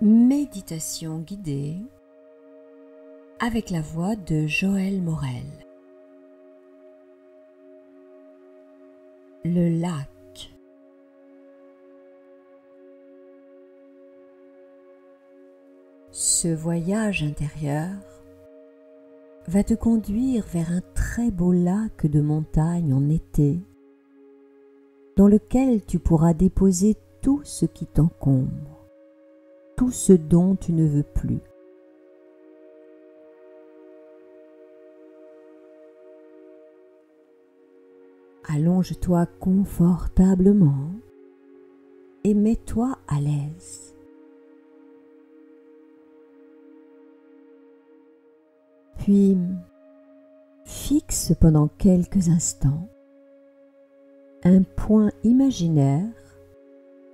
Méditation guidée avec la voix de Joël Morel. Le lac. Ce voyage intérieur va te conduire vers un très beau lac de montagne en été, dans lequel tu pourras déposer tout ce qui t'encombre, tout ce dont tu ne veux plus. Allonge-toi confortablement et mets-toi à l'aise. Puis, fixe pendant quelques instants un point imaginaire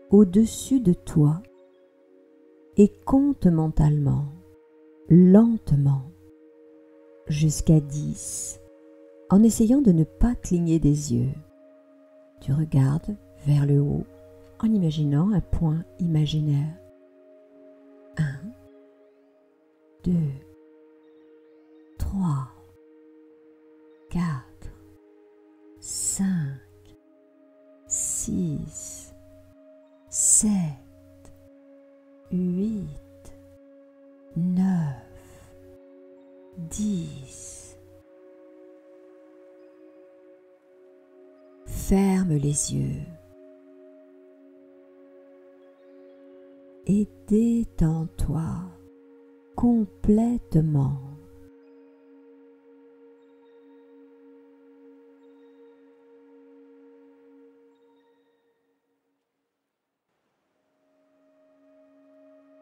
au-dessus de toi et compte mentalement, lentement, jusqu'à 10, en essayant de ne pas cligner des yeux. Tu regardes vers le haut en imaginant un point imaginaire. 1, 2, 3, 4, 5, 6, 7, 8, 9, 10. Ferme les yeux et détends-toi complètement.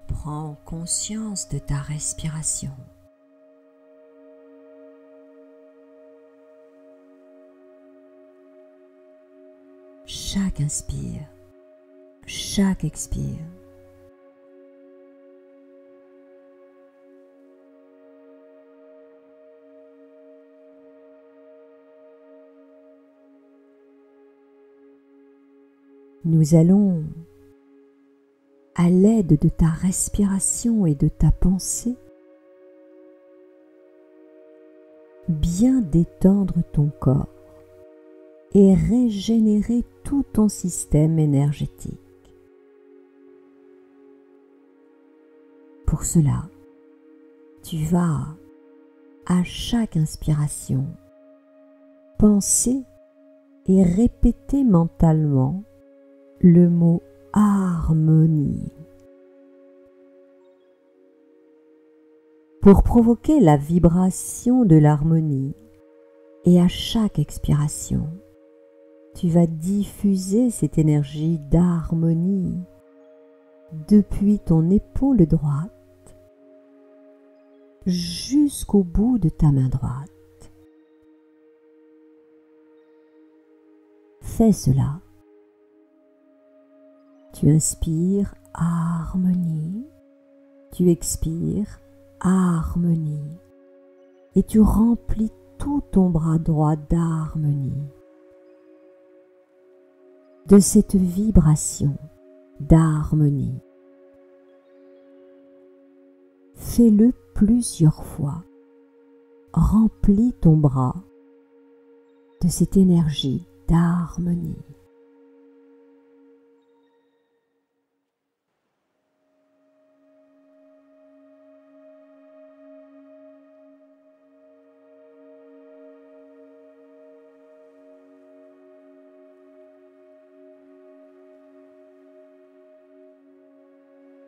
Prends conscience de ta respiration. Chaque inspire, chaque expire. Nous allons, à l'aide de ta respiration et de ta pensée, bien détendre ton corps et régénérer tout ton système énergétique. Pour cela, tu vas, à chaque inspiration, penser et répéter mentalement le mot harmonie. Pour provoquer la vibration de l'harmonie, et à chaque expiration, tu vas diffuser cette énergie d'harmonie depuis ton épaule droite jusqu'au bout de ta main droite. Fais cela. Tu inspires harmonie, tu expires harmonie et tu remplis tout ton bras droit d'harmonie, de cette vibration d'harmonie. Fais-le plusieurs fois. Remplis ton bras de cette énergie d'harmonie.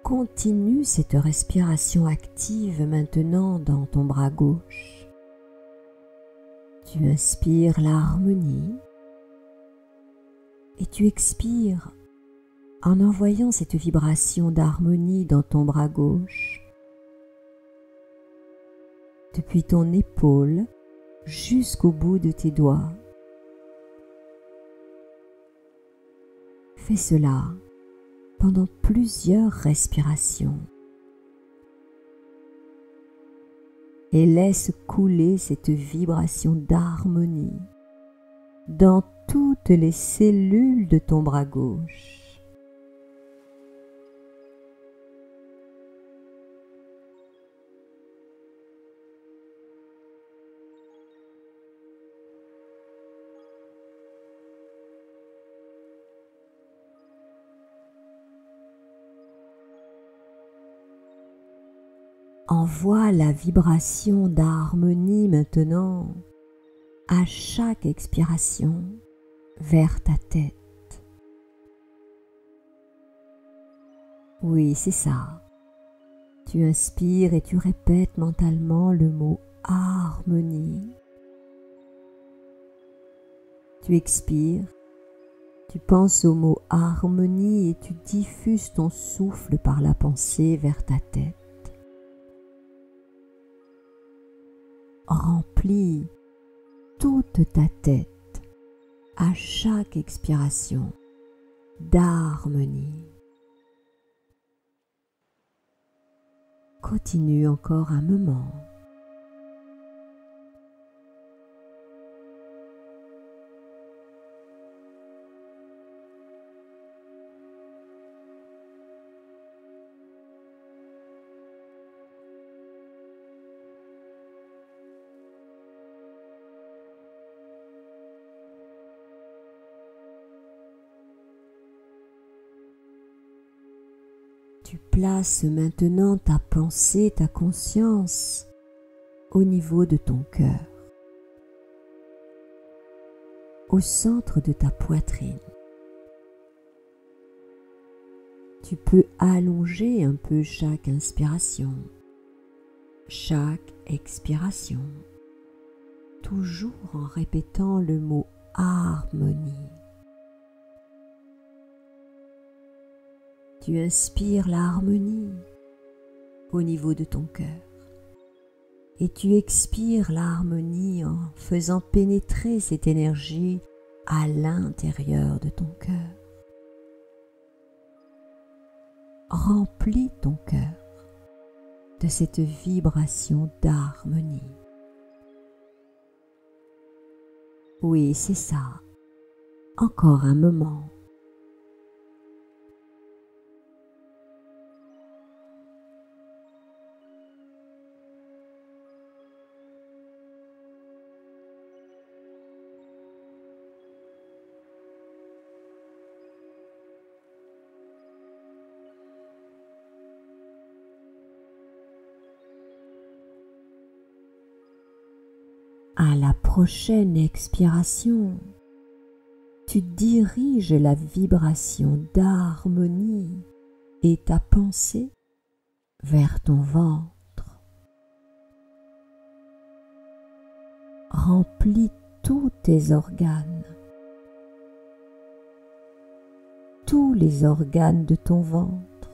Continue cette respiration active maintenant dans ton bras gauche. Tu inspires l'harmonie et tu expires en envoyant cette vibration d'harmonie dans ton bras gauche, depuis ton épaule jusqu'au bout de tes doigts. Fais cela pendant plusieurs respirations et laisse couler cette vibration d'harmonie dans toutes les cellules de ton bras gauche. Envoie la vibration d'harmonie maintenant à chaque expiration vers ta tête. Oui, c'est ça. Tu inspires et tu répètes mentalement le mot harmonie. Tu expires, tu penses au mot harmonie et tu diffuses ton souffle par la pensée vers ta tête. Remplis toute ta tête à chaque expiration d'harmonie. Continue encore un moment. Tu places maintenant ta pensée, ta conscience au niveau de ton cœur, au centre de ta poitrine. Tu peux allonger un peu chaque inspiration, chaque expiration, toujours en répétant le mot harmonie. Tu inspires l'harmonie au niveau de ton cœur et tu expires l'harmonie en faisant pénétrer cette énergie à l'intérieur de ton cœur. Remplis ton cœur de cette vibration d'harmonie. Oui, c'est ça. Encore un moment. À la prochaine expiration, tu diriges la vibration d'harmonie et ta pensée vers ton ventre. Remplis tous tes organes, tous les organes de ton ventre,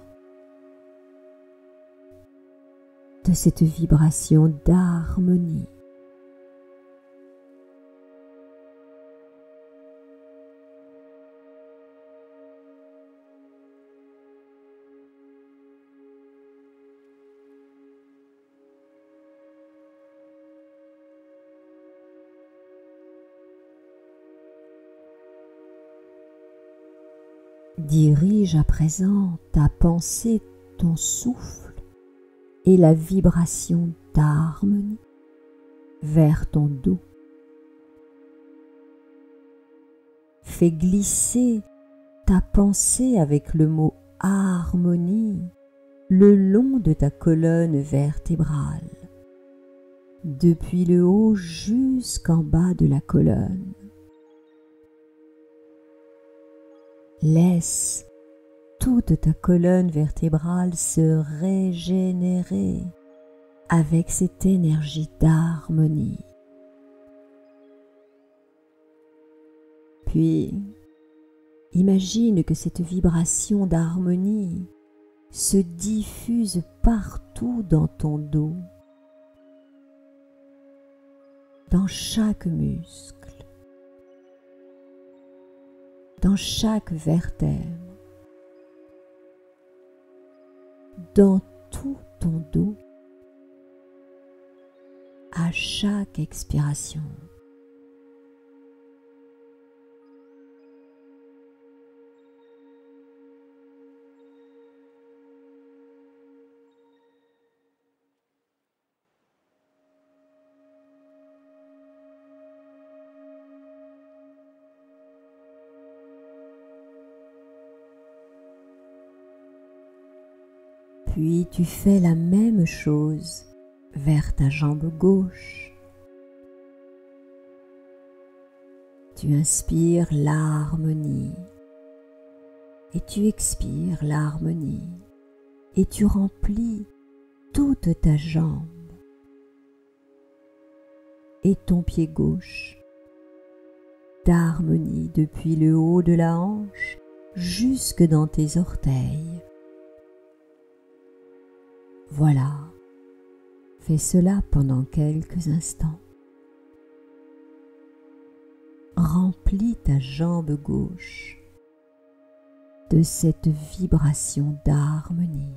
de cette vibration d'harmonie. Dirige à présent ta pensée, ton souffle et la vibration d'harmonie vers ton dos. Fais glisser ta pensée avec le mot harmonie le long de ta colonne vertébrale, depuis le haut jusqu'en bas de la colonne. Laisse toute ta colonne vertébrale se régénérer avec cette énergie d'harmonie. Puis, imagine que cette vibration d'harmonie se diffuse partout dans ton dos, dans chaque muscle, dans chaque vertèbre, dans tout ton dos, à chaque expiration. Puis tu fais la même chose vers ta jambe gauche. Tu inspires l'harmonie et tu expires l'harmonie et tu remplis toute ta jambe et ton pied gauche d'harmonie depuis le haut de la hanche jusque dans tes orteils. Voilà, fais cela pendant quelques instants. Remplis ta jambe gauche de cette vibration d'harmonie.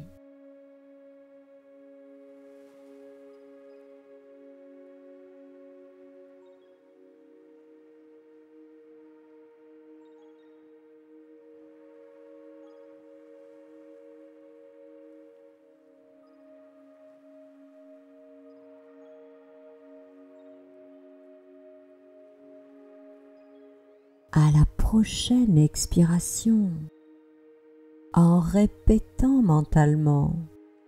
À la prochaine expiration, en répétant mentalement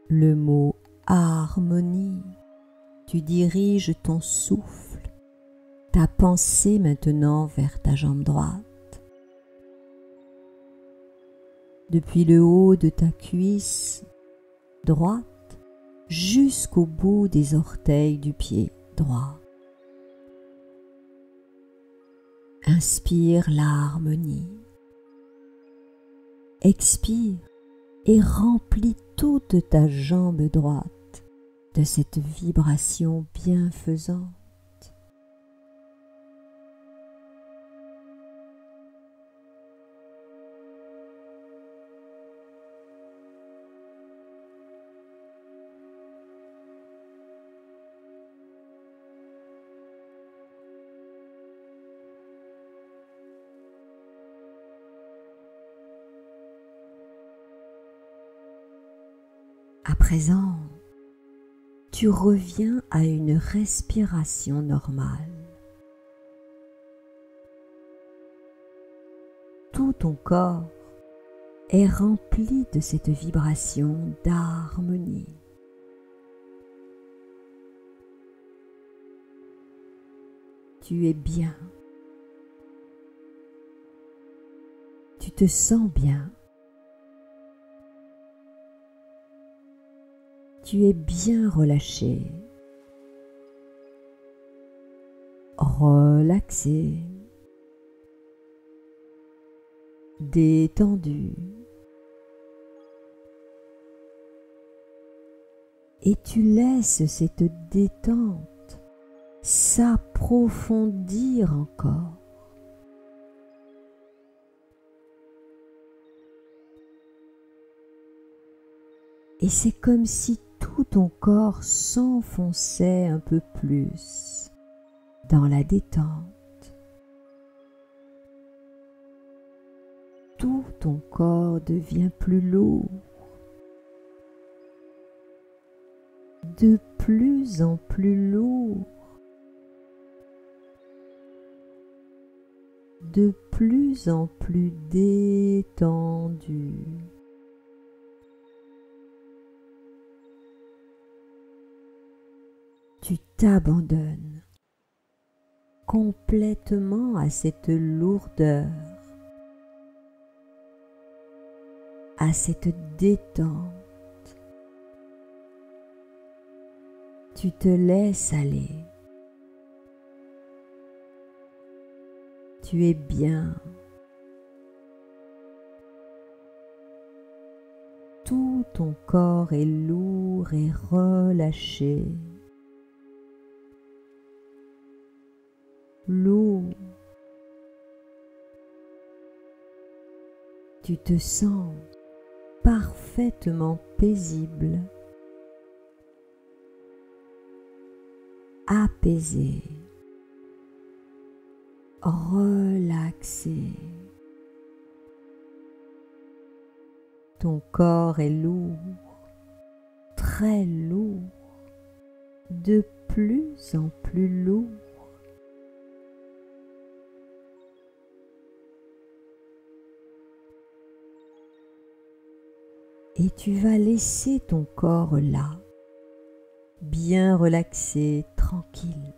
le mot harmonie, tu diriges ton souffle, ta pensée maintenant vers ta jambe droite. Depuis le haut de ta cuisse droite jusqu'au bout des orteils du pied droit. Inspire l'harmonie. Expire et remplis toute ta jambe droite de cette vibration bienfaisante. À présent, tu reviens à une respiration normale. Tout ton corps est rempli de cette vibration d'harmonie. Tu es bien. Tu te sens bien. Tu es bien relâché, relaxé, détendu. Et tu laisses cette détente s'approfondir encore. Et c'est comme si tout ton corps s'enfonçait un peu plus dans la détente. Tout ton corps devient plus lourd, de plus en plus lourd, de plus en plus détendu. Tu t'abandonnes complètement à cette lourdeur, à cette détente. Tu te laisses aller. Tu es bien. Tout ton corps est lourd et relâché. Lourd. Tu te sens parfaitement paisible, apaisé, relaxé. Ton corps est lourd, très lourd, de plus en plus lourd. et tu vas laisser ton corps là, bien relaxé, tranquille.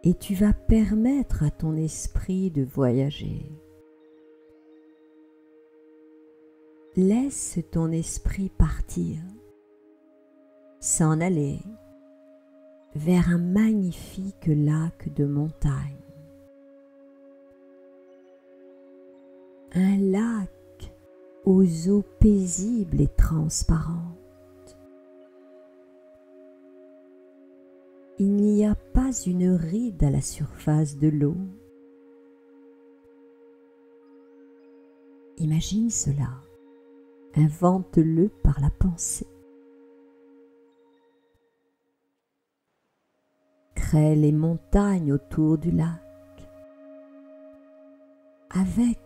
Et tu vas permettre à ton esprit de voyager. Laisse ton esprit partir, s'en aller vers un magnifique lac de montagne. Un lac aux eaux paisibles et transparentes. Il n'y a pas une ride à la surface de l'eau. Imagine cela, invente-le par la pensée. Crée les montagnes autour du lac, avec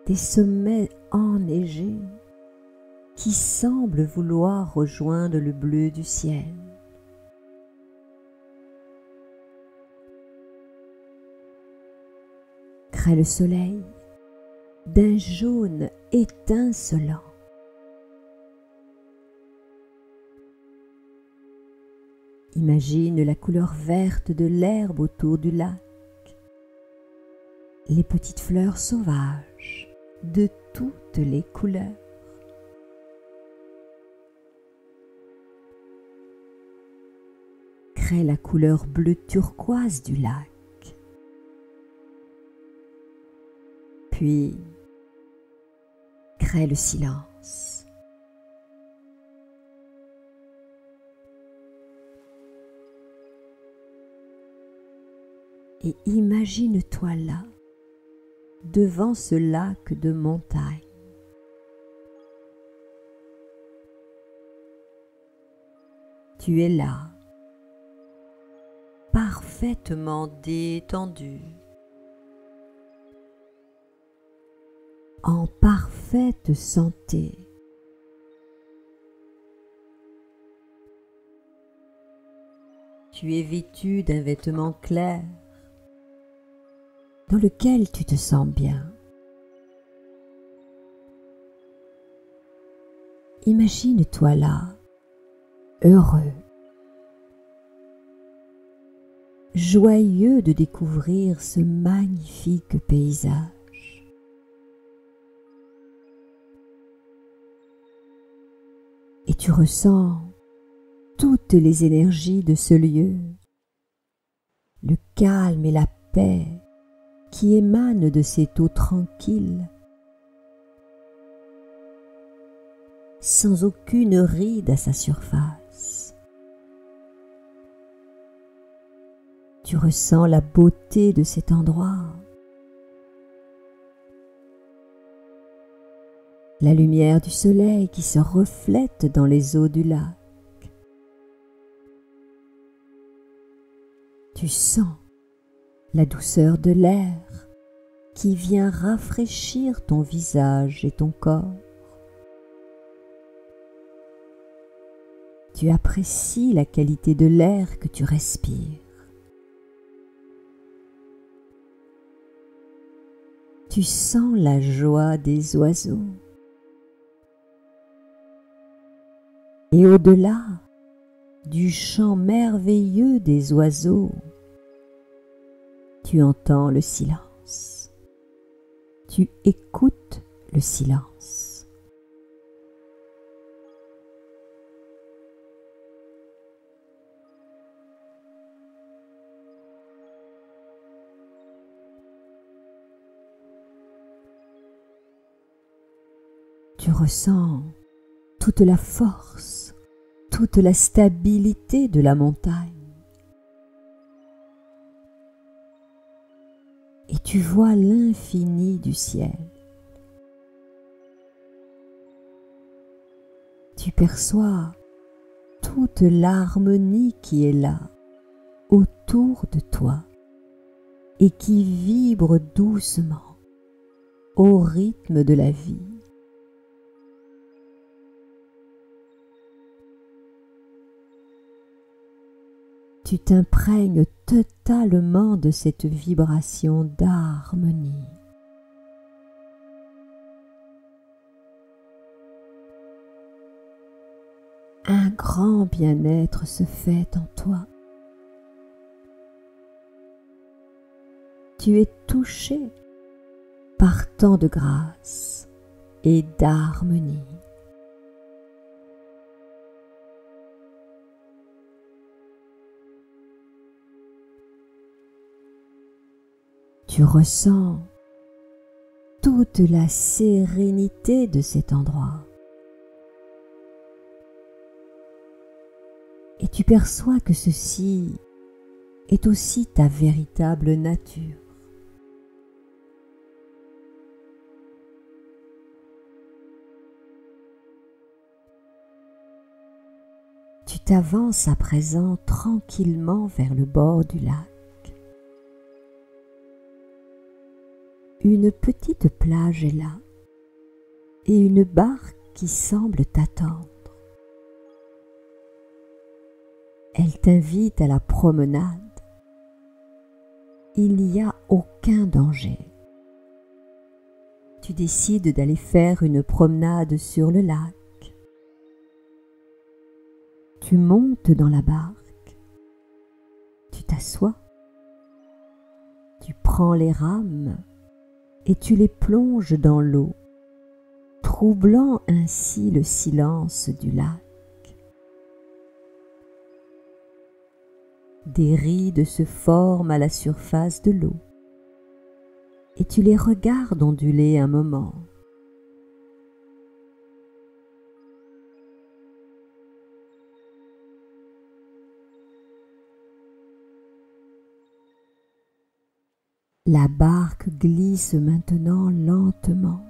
des sommets enneigés qui semblent vouloir rejoindre le bleu du ciel. Crée le soleil d'un jaune étincelant. Imagine la couleur verte de l'herbe autour du lac, les petites fleurs sauvages de toutes les couleurs. Crée la couleur bleu turquoise du lac. Puis, crée le silence. Et imagine-toi là, devant ce lac de montagne. Tu es là, parfaitement détendu, en parfaite santé. Tu es vêtu d'un vêtement clair, dans lequel tu te sens bien. Imagine-toi là, heureux, joyeux de découvrir ce magnifique paysage. Et tu ressens toutes les énergies de ce lieu, le calme et la paix qui émanent de cette eau tranquille, sans aucune ride à sa surface. Tu ressens la beauté de cet endroit, la lumière du soleil qui se reflète dans les eaux du lac. Tu sens la douceur de l'air qui vient rafraîchir ton visage et ton corps. Tu apprécies la qualité de l'air que tu respires. Tu sens la joie des oiseaux. Et au-delà du chant merveilleux des oiseaux, tu entends le silence. Tu écoutes le silence. Tu ressens toute la force, toute la stabilité de la montagne. Et tu vois l'infini du ciel. Tu perçois toute l'harmonie qui est là, autour de toi, et qui vibre doucement au rythme de la vie. Tu t'imprègnes totalement de cette vibration d'harmonie. grand bien-être se fait en toi. Tu es touché par tant de grâce et d'harmonie. Tu ressens toute la sérénité de cet endroit. Et tu perçois que ceci est aussi ta véritable nature. Tu t'avances à présent tranquillement vers le bord du lac. Une petite plage est là et une barque qui semble t'attendre. Elle t'invite à la promenade. Il n'y a aucun danger. Tu décides d'aller faire une promenade sur le lac. Tu montes dans la barque. Tu t'assois. Tu prends les rames et tu les plonges dans l'eau, troublant ainsi le silence du lac. Des rides se forment à la surface de l'eau et tu les regardes onduler un moment. La barque glisse maintenant lentement,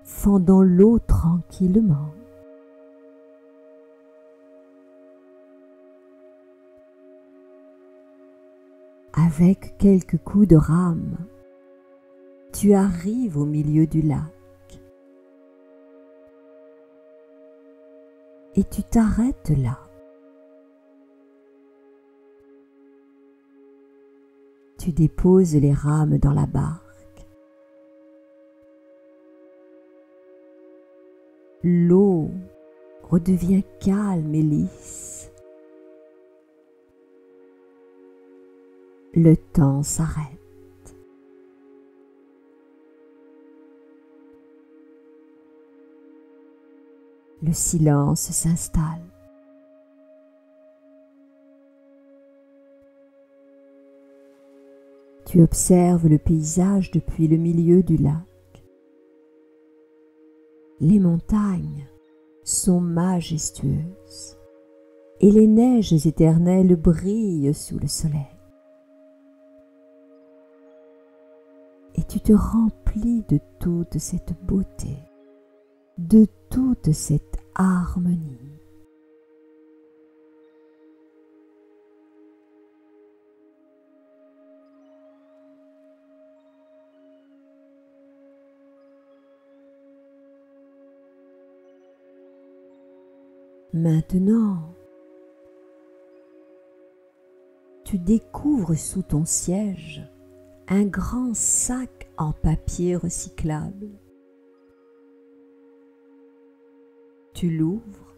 fendant l'eau tranquillement. Avec quelques coups de rame, tu arrives au milieu du lac et tu t'arrêtes là. Tu déposes les rames dans la barque. L'eau redevient calme et lisse. Le temps s'arrête. Le silence s'installe. Tu observes le paysage depuis le milieu du lac. Les montagnes sont majestueuses et les neiges éternelles brillent sous le soleil. Et tu te remplis de toute cette beauté, de toute cette harmonie. Maintenant, tu découvres sous ton siège un grand sac en papier recyclable. Tu l'ouvres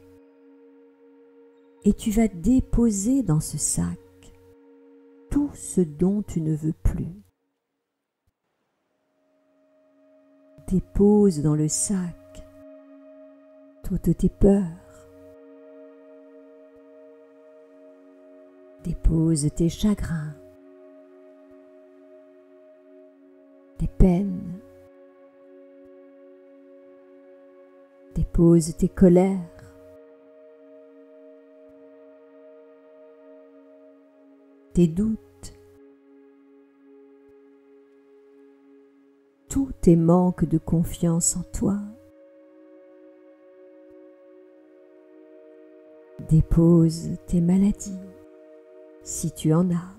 et tu vas déposer dans ce sac tout ce dont tu ne veux plus. Dépose dans le sac toutes tes peurs. Dépose tes chagrins, tes peines. Dépose tes colères. Tes doutes. Tous tes manques de confiance en toi. Dépose tes maladies, si tu en as.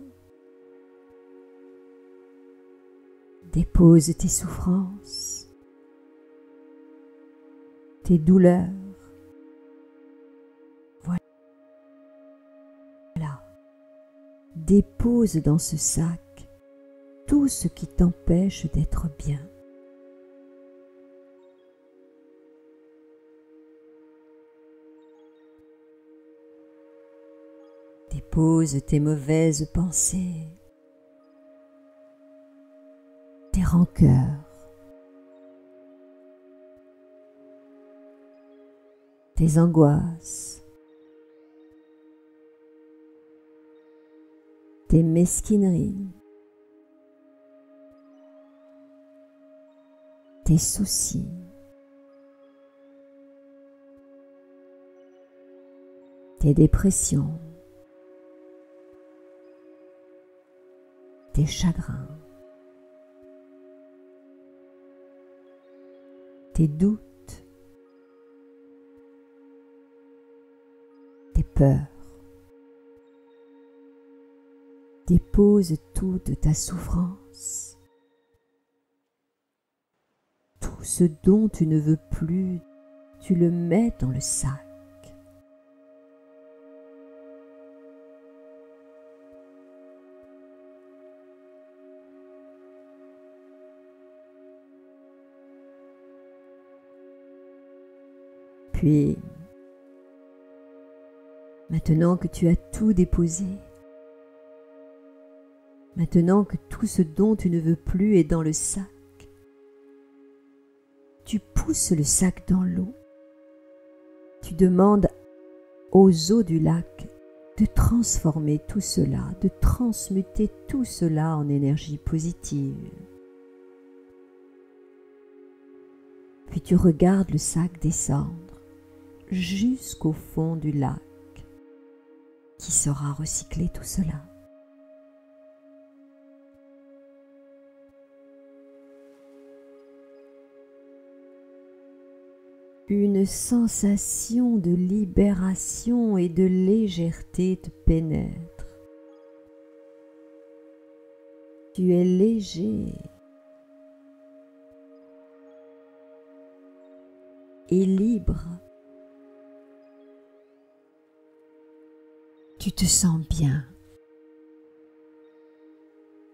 Dépose tes souffrances, tes douleurs. Voilà. Dépose dans ce sac tout ce qui t'empêche d'être bien. Pose tes mauvaises pensées, tes rancœurs, tes angoisses, tes mesquineries, tes soucis, tes dépressions, tes chagrins, tes doutes, tes peurs. Dépose toute ta souffrance, tout ce dont tu ne veux plus, tu le mets dans le sac. Puis, maintenant que tu as tout déposé, maintenant que tout ce dont tu ne veux plus est dans le sac, tu pousses le sac dans l'eau. Tu demandes aux eaux du lac de transformer tout cela, de transmuter tout cela en énergie positive. Puis tu regardes le sac descendre jusqu'au fond du lac qui saura recycler tout cela. Une sensation de libération et de légèreté te pénètre. Tu es léger et libre. Tu te sens bien,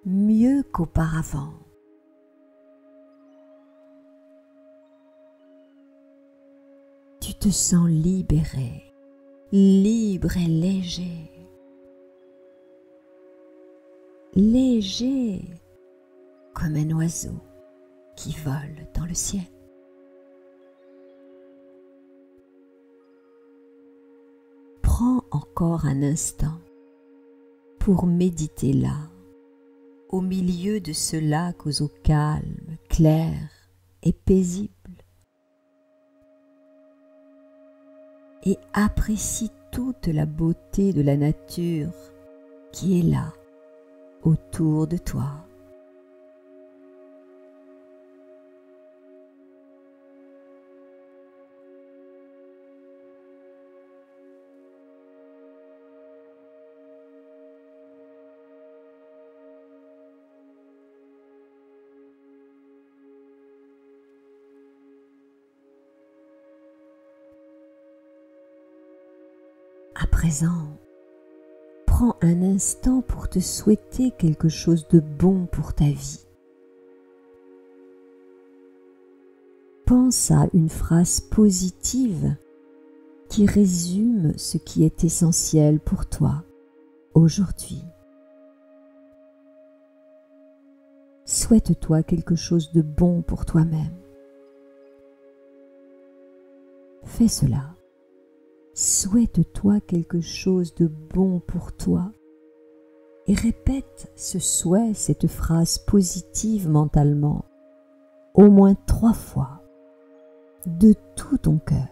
mieux qu'auparavant. Tu te sens libéré, libre et léger. Léger comme un oiseau qui vole dans le ciel. Prends encore un instant pour méditer là, au milieu de ce lac aux eaux calmes, claires et paisibles. Et apprécie toute la beauté de la nature qui est là, autour de toi. À présent, prends un instant pour te souhaiter quelque chose de bon pour ta vie. Pense à une phrase positive qui résume ce qui est essentiel pour toi aujourd'hui. Souhaite-toi quelque chose de bon pour toi-même. Fais cela. Souhaite-toi quelque chose de bon pour toi et répète ce souhait, cette phrase positive mentalement, au moins 3 fois, de tout ton cœur.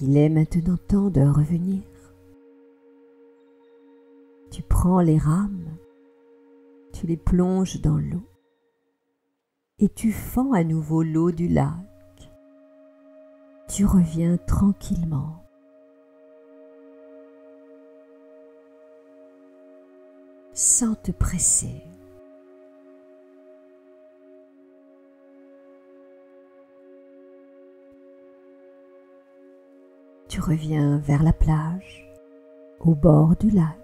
Il est maintenant temps de revenir. Tu prends les rames, tu les plonges dans l'eau et tu fends à nouveau l'eau du lac. Tu reviens tranquillement, sans te presser. Tu reviens vers la plage, au bord du lac.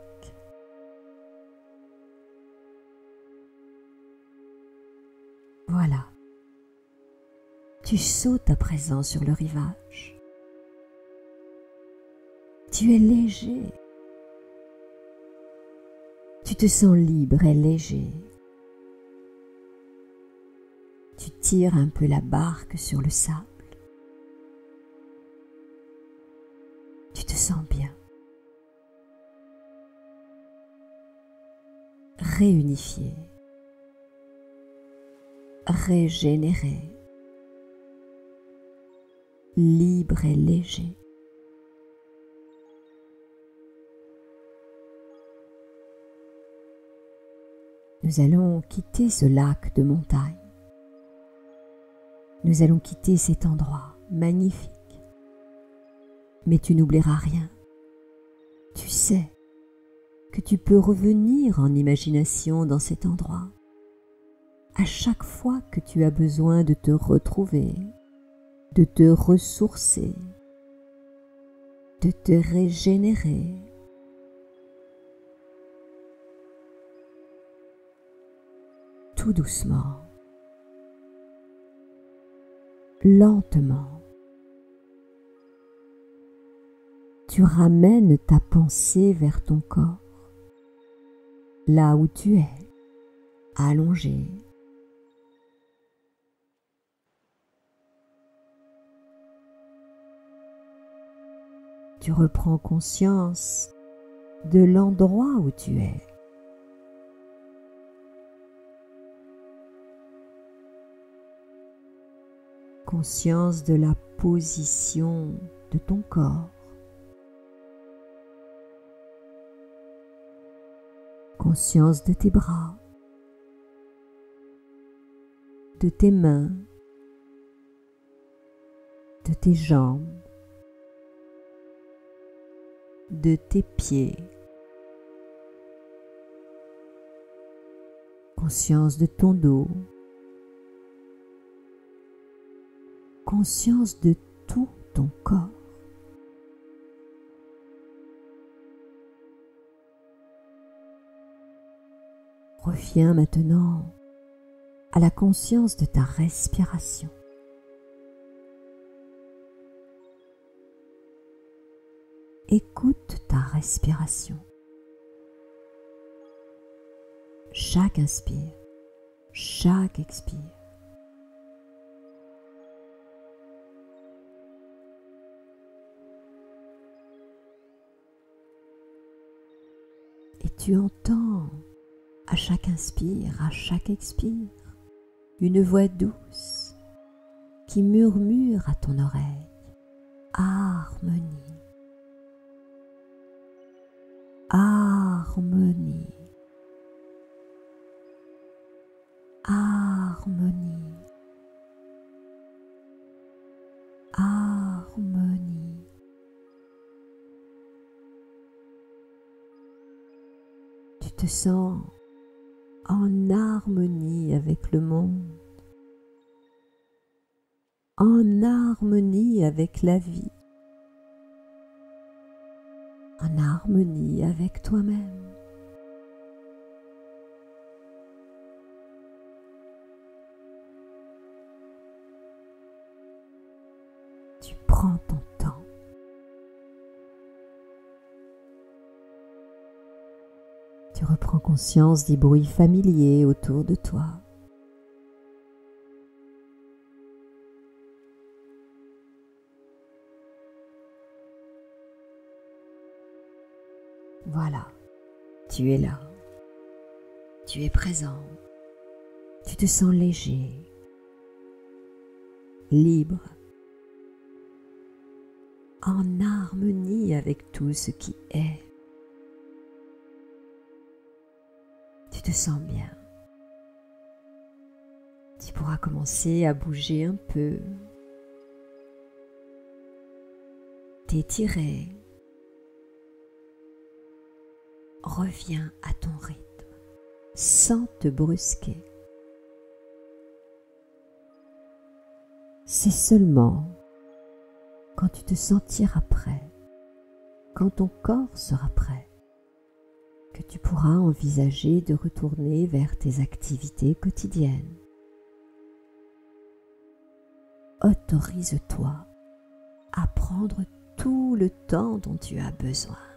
Voilà. Tu sautes à présent sur le rivage. Tu es léger. Tu te sens libre et léger. Tu tires un peu la barque sur le sable. Tu te sens bien. Réunifié. Régénéré. Libre et léger. Nous allons quitter ce lac de montagne. Nous allons quitter cet endroit magnifique. Mais tu n'oublieras rien. Tu sais que tu peux revenir en imagination dans cet endroit à chaque fois que tu as besoin de te retrouver, de te ressourcer, de te régénérer. Tout doucement, lentement, tu ramènes ta pensée vers ton corps, là où tu es, allongé. Tu reprends conscience de l'endroit où tu es. Conscience de la position de ton corps. Conscience de tes bras, de tes mains, de tes jambes, de tes pieds. Conscience de ton dos. Conscience de tout ton corps. Reviens maintenant à la conscience de ta respiration. Écoute ta respiration. Chaque inspire, chaque expire. Et tu entends à chaque inspire, à chaque expire, une voix douce qui murmure à ton oreille « Harmonie, harmonie, harmonie, harmonie ». Tu te sens en harmonie avec le monde, en harmonie avec la vie, en harmonie avec toi-même. Tu prends ton temps. Tu reprends conscience des bruits familiers autour de toi. Voilà, tu es là, tu es présent, tu te sens léger, libre, en harmonie avec tout ce qui est. Tu te sens bien. Tu pourras commencer à bouger un peu, t'étirer. Reviens à ton rythme. sans te brusquer. C'est seulement quand tu te sentiras prêt, quand ton corps sera prêt, que tu pourras envisager de retourner vers tes activités quotidiennes. Autorise-toi à prendre tout le temps dont tu as besoin.